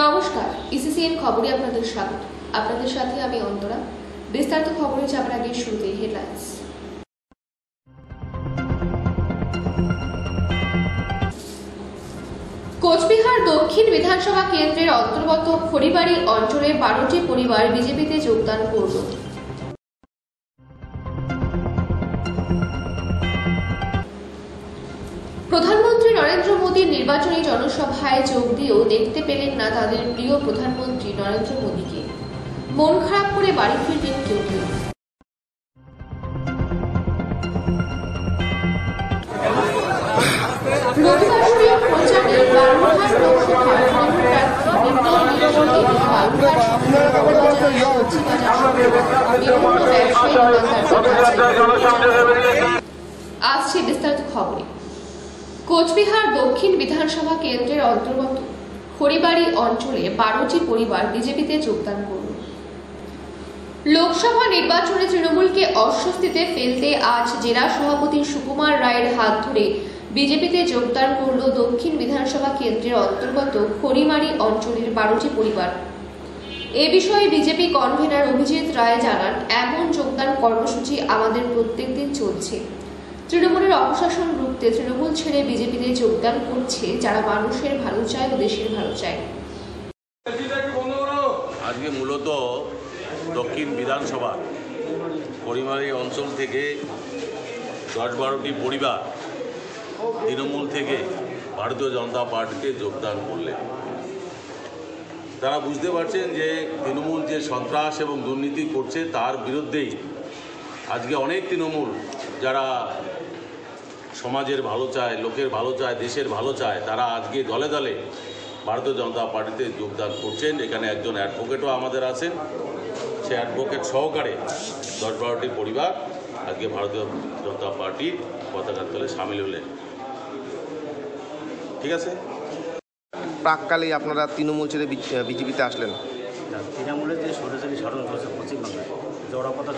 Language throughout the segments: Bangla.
নমস্কার, ইসিসিএন খবরে আপনাদের স্বাগত। আপনাদের সাথে আমি অন্তরা। বিস্তারিত খবরে যাবার আগে শুরুতেই হেডলাইন্স। কোচবিহার দক্ষিণ বিধানসভা কেন্দ্রের অন্তর্গত খড়িবাড়ি অঞ্চলের 12টি পরিবার বিজেপিতে যোগদান করল। প্রধানমন্ত্রী নরেন্দ্র মোদীর নির্বাচনী জনসভায় যোগ দিয়েও দেখতে পেলেন না তাদের প্রিয় প্রধানমন্ত্রী নরেন্দ্র মোদীকে। মন খারাপ করে বাড়ি ফিরলেন কেউ কেউ। আসছে বিস্তারিত খবরে। কোচবিহার দক্ষিণ বিধানসভা কেন্দ্রের অন্তর্গত খড়িবাড়ি অঞ্চলে 12টি পরিবার বিজেপিতে যোগদান করল। লোকসভা নির্বাচনে তৃণমূলকে অস্বস্তিতে ফেলতে আজ জেলা সভাপতি সুকুমার রায়ের হাত ধরে বিজেপিতে যোগদান করল দক্ষিণ বিধানসভা কেন্দ্রের অন্তর্গত খড়িমারি অঞ্চলের 12টি পরিবার। এ বিষয়ে বিজেপি কনভেনার অভিজিৎ রায় জানান, এমন যোগদান কর্মসূচি আমাদের প্রত্যেকদিন চলছে। তৃণমূলের অপশাসন রুখতে তৃণমূল ছেড়ে বিজেপিতে যোগদান করছে যারা মানুষের ভালো চায় ও দেশের ভালো চায়। আজকে মূলত দক্ষিণ বিধানসভা খড়িমারি অঞ্চল থেকে 10-12টি পরিবার তৃণমূল থেকে ভারতীয় জনতা পার্টিতে যোগদান করলেন। তারা বুঝতে পারছেন যে তৃণমূল যে সন্ত্রাস এবং দুর্নীতি করছে তার বিরুদ্ধেই আজকে অনেক তৃণমূল যারা সমাজের ভালো চায়, লোকের ভালো চায়, দেশের ভালো চায়, তারা আজকে দলে দলে ভারতীয় জনতা পার্টিতে যোগদান করছেন। এখানে একজন অ্যাডভোকেটও আমাদের আছেন। সে অ্যাডভোকেট সহকারে 10-12টি পরিবার আজকে ভারতীয় জনতা পার্টির পতাকার তলে সামিল হলেন। ঠিক আছে, প্রাককালে আপনারা তৃণমূল ছেড়ে বিজেপিতে আসলেন। তৃণমূলের যে সরাসরি সাধন চলছে পশ্চিমবাংলায়, জোড়াপথা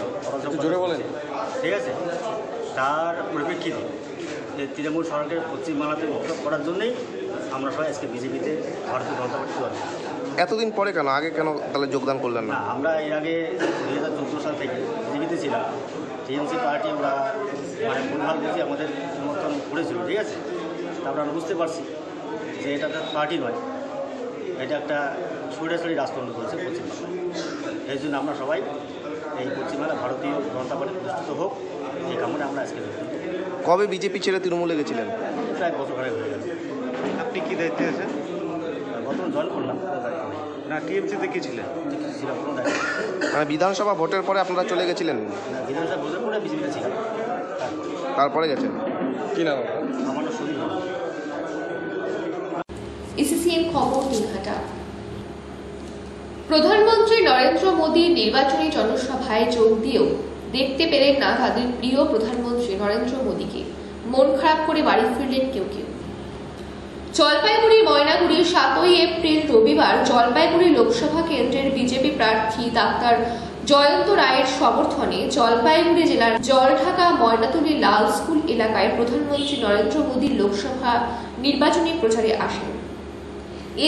জোরে বলেন, ঠিক আছে, তার পরিপ্রেক্ষিতে যে তৃণমূল সরকারের পশ্চিমবাংলাতে উৎসব করার জন্যই আমরা সবাই আজকে বিজেপিতে ভারতীয় জনতা পার্টি জয়েন। এতদিন পরে কেন, আগে কেন তাহলে যোগদান করলেন না? আমরা এর আগে 2014 সাল থেকে বিজেপিতে ছিলাম। টিএমসি পার্টি ওরা ভুলভাল বুঝে আমাদের সমর্থন করেছিল, ঠিক আছে। তারপর আমরা বুঝতে পারছি যে এটা একটা পার্টি নয়, এটা একটা সরাসরি রাজতন্ত্র করেছে পশ্চিমবাংলায়। এই জন্য আমরা সবাই এই পশ্চিমবাংলা ভারতীয় জনতা পার্টি প্রতিষ্ঠিত হোক এই কামনে আমরা আজকে। কবে বিজেপি ছেড়ে তৃণমূলে গেছিলেন? প্রায় বছর ঘরে হয়ে গেল। আপনি কী দায়িত্বে আছেন? বর্তমান জয়েন করলাম। না, টিএমসিতে কি ছিলেন? ছিলাম কোনো দায়িত্ব। মানে বিধানসভা ভোটের পরে আপনারা চলে গেছিলেন? না, বিধানসভা ভোটের পরে বিজেপিতে ছিলাম, তারপরে গেছেন। কি নাম আমার সুদীপ। ইসিসিএন খবর দিনহাটা। প্রধানমন্ত্রী নরেন্দ্র মোদীর নির্বাচনী জনসভায় যোগ দিয়েও দেখতে পেলেন না তাদের প্রিয় প্রধানমন্ত্রী নরেন্দ্র মোদীকে। মন খারাপ করে বাড়ি ফিরলেন কেউ কেউ। জলপাইগুড়ি ময়নাগুড়ি 7ই এপ্রিল রবিবার জলপাইগুড়ি লোকসভা কেন্দ্রের বিজেপি প্রার্থী ডাক্তার জয়ন্ত রায়ের সমর্থনে জলপাইগুড়ি জেলার জলঢাকা ময়নাতুলি লাল স্কুল এলাকায় প্রধানমন্ত্রী নরেন্দ্র মোদীর লোকসভা নির্বাচনী প্রচারে আসেন।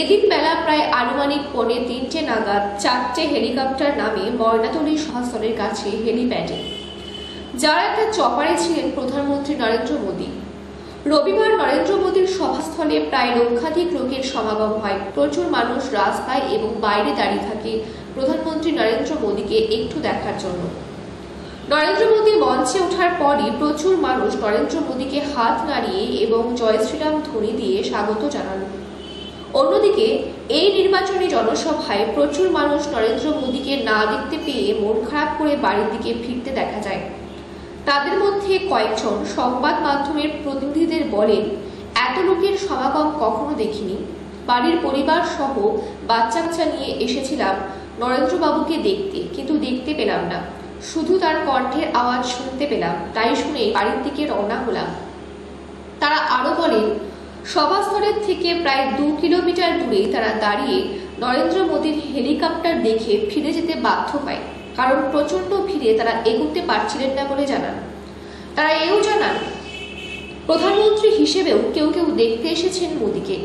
এদিন বেলা প্রায় আনুমানিক 3:45 নাগাদ 4টে হেলিকপ্টার নামে ময়নাতুলি সভাস্থলের কাছে হেলিপ্যাডে, যার একটা চপারে ছিলেন প্রধানমন্ত্রী নরেন্দ্র মোদী। রবিবার নরেন্দ্র মোদীর সভাস্থলে প্রায় লক্ষাধিক লোকের সমাগম হয়। প্রচুর মানুষ রাস্তায় এবং বাইরে দাঁড়িয়ে থাকে প্রধানমন্ত্রী নরেন্দ্র মোদীকে একটু দেখার জন্য। নরেন্দ্র মোদী মঞ্চে ওঠার পরই প্রচুর মানুষ নরেন্দ্র মোদীকে হাত নাড়িয়ে এবং জয় শ্রীরাম ধ্বনি দিয়ে স্বাগত জানান। অন্যদিকে এই নির্বাচনী জনসভায় প্রচুর মানুষ নরেন্দ্র মোদীকে না দেখতে পেয়ে মন খারাপ করে বাড়ির দিকে ফিরতে দেখা যায়। তাদের মধ্যে কয়েকজন সংবাদ মাধ্যমের প্রতিনিধিদের বলেন, এত লোকের সমাগম কখনো দেখিনি। বাড়ির পরিবার সহ বাচ্চা কাচ্চা নিয়ে এসেছিলাম নরেন্দ্রবাবুকে দেখতে, কিন্তু দেখতে পেলাম না, শুধু তার কণ্ঠের আওয়াজ শুনতে পেলাম, তাই শুনে বাড়ির দিকে রওনা হলাম। তারা আরো বলেন, সভাস্থলের থেকে প্রায় 2 কিলোমিটার দূরে তারা দাঁড়িয়ে নরেন্দ্র মোদীর হেলিকপ্টার দেখে ফিরে যেতে বাধ্য হয়, কারণ প্রচন্ড ভিড়ে তারা এগোতে পারছিলেন না বলে জানান। তারা এও জানান, প্রধানমন্ত্রী হিসেবেও কেউ কেউ দেখতে এসেছেন মোদীকে।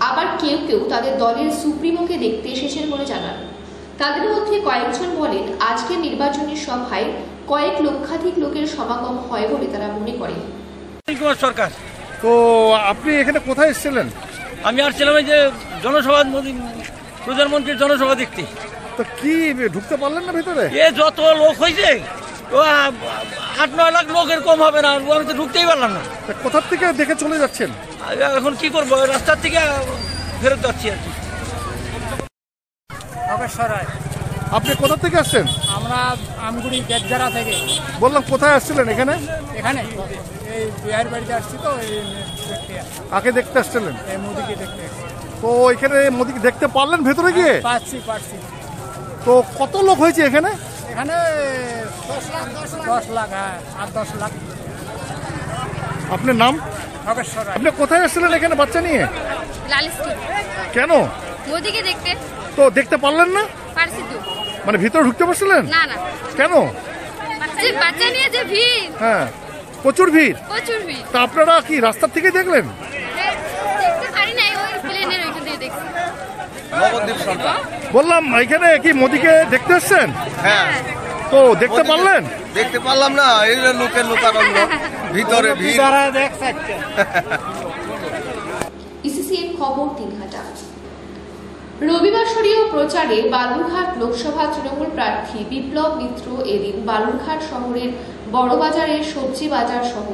আবার কেউ কেউ তাদের দলের সুপ্রিমোকে দেখতে এসেছেন বলে জানান। তাদের মধ্যে কয়েকজন বলেন আজকের নির্বাচনী সভায় কয়েক লক্ষাধিক লোকের সমাগম হয় বলে তারা মনে করেন। সরকার তো আপনি এখানে কোথায় এসেছিলেন? আমি আসছিলাম এই যে জনসভা, প্রধানমন্ত্রীর জনসভা দেখতে। তো কি ঢুকতে পারলেন না ভিতরে? এ যত লোক হয়েছে, ও 8-9 লাখ লোকের কম হবে না, আমি তো ঢুকতেই পারলাম না। তা কোথার থেকে দেখে চলে যাচ্ছেন? এখন কি করবো, রাস্তার থেকে ফেরত যাচ্ছি আর কি। আপনি কোথা থেকে আসছেন? আমরা আমগুড়ি বেদজারা থেকে। বললাম কোথায় আসছিলেন? এখানে এখানে এই বিহার বাড়িতে আসছি, তো এই দেখতে কাকে দেখতে আসছিলেন? এই মোদিকে দেখতে। তো এখানে মোদিকে দেখতে পারলেন ভেতরে গিয়ে? পাচ্ছি। তো কত লোক হয়েছে এখানে? এখানে 10 লাখ, হ্যাঁ, 8-10 লাখ। আপনার নাম? নগেশ্বর রায়। আপনি কোথায় আসছিলেন এখানে বাচ্চা নিয়ে? লালিস্কি কেন? মোদিকে দেখতে তো দেখতে পারলেন না? পারছি তো। মানে ভিতরে ঢুকতে পারছিলেন? না না, কেন? যে বাচ্চা নিয়ে যে ভিড়, হ্যাঁ, প্রচুর ভিড়। প্রচুর ভিড়। তা আপনারা কি রাস্তার থেকে দেখলেন? দেখতে পারি নাই, ওই প্লেনের ওইখান থেকে দেখছি। বললাম এখানে কি মোদিকে দেখতে আসছেন? হ্যাঁ, তো দেখতে পারলেন? দেখতে পারলাম না, এই লোকের লোকারণ্য, ভিতরে ভিড়। ইসিসিএন খবর 3 ঘাটা। রবিবাসরীয় প্রচারে বালুরঘাট লোকসভা তৃণমূল প্রার্থী বিপ্লব মিত্র এদিন বালুরঘাট শহরের বড়বাজারের সবজি বাজার সহ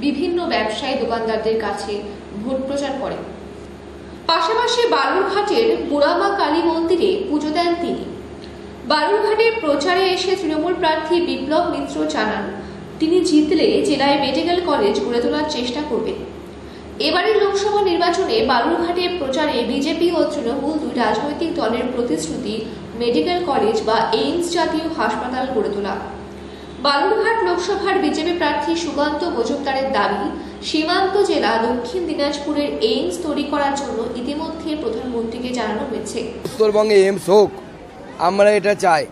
বিভিন্ন ব্যবসায়ী দোকানদারদের কাছে ভোট প্রচার করেন। পাশাপাশি বালুরঘাটের বুড়ামা কালী মন্দিরে পুজো দেন তিনি। বালুরঘাটের প্রচারে এসে তৃণমূল প্রার্থী বিপ্লব মিত্র জানান তিনি জিতলে জেলায় মেডিকেল কলেজ গড়ে তোলার চেষ্টা করবেন। এবারের লোকসভা নির্বাচনে বালুরঘাটে প্রচারে বিজেপি ও তৃণমূল দুই রাজনৈতিক দলের প্রতিশ্রুতি মেডিকেল কলেজ বা এইমস জাতীয় হাসপাতাল গড়ে তোলা। বালুরঘাট লোকসভার বিজেপি প্রার্থী সুকান্ত মজুমদারের দাবি সীমান্ত জেলা দক্ষিণ দিনাজপুরের এইমস তৈরি করার জন্য ইতিমধ্যে প্রধানমন্ত্রীকে জানানো হয়েছে। উত্তরবঙ্গে এইমস হোক, আমরা এটা চাই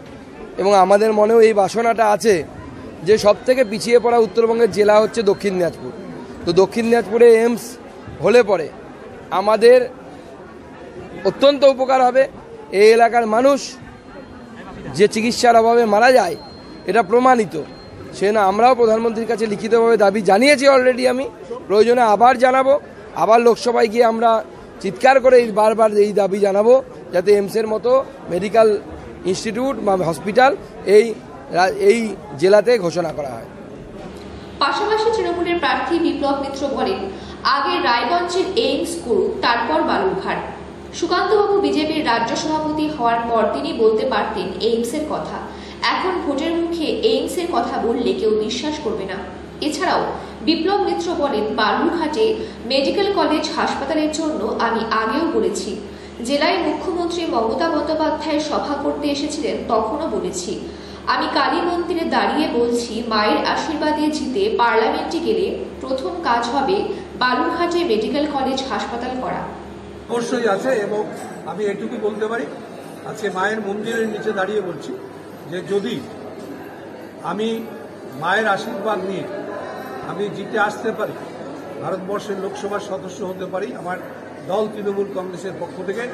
এবং আমাদের মনেও এই বাসনাটা আছে যে সবথেকে পিছিয়ে পড়া উত্তরবঙ্গের জেলা হচ্ছে দক্ষিণ দিনাজপুর। তো দক্ষিণ দিনাজপুরে এইমস হলে পরে আমাদের অত্যন্ত উপকার হবে। এই এলাকার মানুষ যে চিকিৎসার অভাবে মারা যায় এটা প্রমাণিত। সে না আমরাও প্রধানমন্ত্রীর কাছে লিখিতভাবে দাবি জানিয়েছি অলরেডি, আমি প্রয়োজনে আবার জানাবো, আবার লোকসভায় গিয়ে আমরা চিৎকার করে বারবার এই দাবি জানাবো যাতে এইমসের মতো মেডিকেল ইনস্টিটিউট বা হসপিটাল এই জেলাতে ঘোষণা করা হয়। পাশাপাশি তৃণমূলের প্রার্থী বিপ্লব মিত্র বলেন আগে রায়গঞ্জের এইমস করুক, তারপর বালুরঘাট। সুকান্তবাবু বিজেপির রাজ্য সভাপতি হওয়ার পর তিনি বলতে পারতেন এইমসের কথা, এখন ভোটের মুখে এইমসের কথা বললে কেউ বিশ্বাস করবে না। এছাড়াও বিপ্লব মিত্র বলেন বালুরঘাটে মেডিকেল কলেজ হাসপাতালের জন্য আমি আগেও বলেছি, জেলায় মুখ্যমন্ত্রী মমতা বন্দ্যোপাধ্যায় সভা করতে এসেছিলেন তখনও বলেছি, আমি কালী মন্দিরে দাঁড়িয়ে বলছি মায়ের আশীর্বাদে জিতে পার্লামেন্টে গেলে প্রথম কাজ হবে বালুরঘাটে মেডিকেল কলেজ হাসপাতাল করা। অবশ্যই আছে এবং আমি এটুকু বলতে পারি আজকে মায়ের মন্দিরের নিচে দাঁড়িয়ে বলছি যে যদি আমি মায়ের আশীর্বাদ নিয়ে আমি জিতে আসতে পারি, ভারতবর্ষের লোকসভার সদস্য হতে পারি, আমার দল তৃণমূল কংগ্রেসের পক্ষ থেকে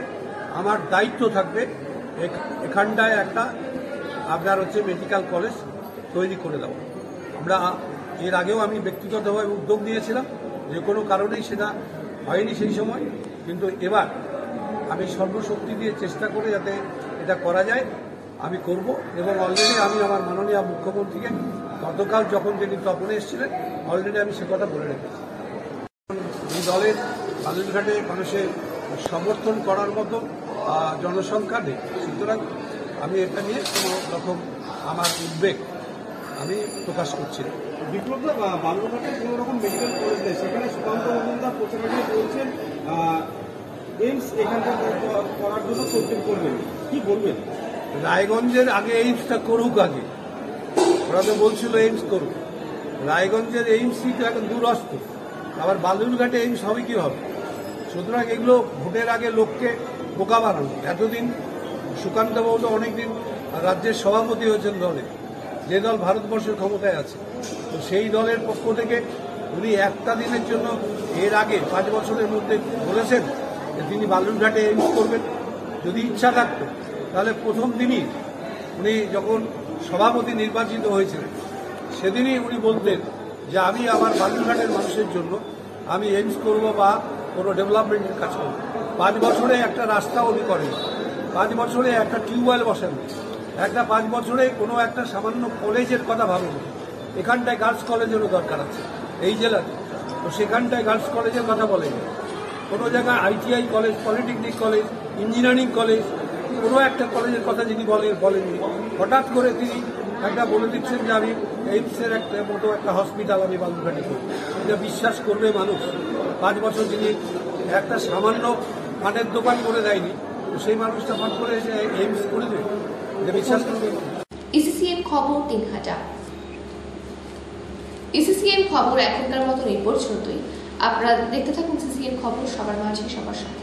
আমার দায়িত্ব থাকবে এখানটায় একটা আপনার মেডিকেল কলেজ তৈরি করে দেওয়া। আমরা এর আগেও আমি ব্যক্তিগতভাবে উদ্যোগ নিয়েছিলাম, যে কোনো কারণেই সেটা হয়নি সেই সময়, কিন্তু এবার আমি সর্বশক্তি দিয়ে চেষ্টা করে যাতে এটা করা যায় আমি করব। এবং অলরেডি আমি আমার মাননীয় মুখ্যমন্ত্রীকে গতকাল যখন তিনি তপনে এসেছিলেন অলরেডি আমি সে কথা বলে রেখেছি। এই দলের বালুরঘাটে মানুষের সমর্থন করার মতো জনসংখ্যা নেই, সুতরাং আমি এটা নিয়ে কোনো রকম আমার উদ্বেগ আমি প্রকাশ করছি না। বিপ্লবদা, বালুরঘাটে কোনো রকম মেডিকেল কলেজ নেই, সেখানে সুকান্ত মজুমদার প্রচারে বলছেন এইমস এখানটা করার জন্য তদবির করবেন, কি বলবেন? রায়গঞ্জের আগে এইমসটা করুক, আগে ওরা তো বলছিল এইমস করুক। রায়গঞ্জের এইমসই তো এখন দূরস্থ, আবার বালুরঘাটে এইমস হবে কি হবে? সুতরাং এগুলো ভোটের আগে লোককে বোকা বানানো। এতদিন সুকান্তবাবু তো অনেকদিন রাজ্যের সভাপতি হয়েছেন দলে, যে দল ভারতবর্ষের ক্ষমতায় আছে, তো সেই দলের পক্ষ থেকে উনি একটা দিনের জন্য এর আগে 5 বছরের মধ্যে বলেছেন যে তিনি বালুরঘাটে এইমস করবেন। যদি ইচ্ছা থাকতো তাহলে প্রথম দিনই উনি যখন সভাপতি নির্বাচিত হয়েছিলেন সেদিনই উনি বলতেন যে আমি আমার বালুরঘাটের মানুষের জন্য আমি এইমস করবো বা কোনো ডেভেলপমেন্টের কাজ করবো। 5 বছরে একটা রাস্তা উনি করেন, 5 বছরে একটা টিউবওয়েল বসেন, 5 বছরে কোনো একটা সামান্য কলেজের কথা ভাবেন। এখানটায় গার্লস কলেজেরও দরকার আছে এই জেলাতে, তো সেখানটায় গার্লস কলেজের কথা বলেন। কোনো জায়গায় ITI college, polytechnic college, engineering college, কোনো একটা কলেজের কথা যিনি বলেননি, হঠাৎ করে তিনি একটা বলে দিচ্ছেন যে আমি এইমসের একটা মতো একটা হসপিটাল আমি বালুরঘাটে করি। এটা বিশ্বাস করবে মানুষ? 5 বছর যিনি একটা সামান্য পানের দোকান করে দেয়নি, তো সেই মানুষটা ফট করে এসে এইমস করে দেবে, এটা বিশ্বাস করবে? ইসিসিএন খবর 3000। ইসিসিএন খবর এখনকার মতো এই পর্যন্তই। আপনারা দেখতে থাকুন ইসিসিএন খবর, সবার মাঝে সবার সাথে।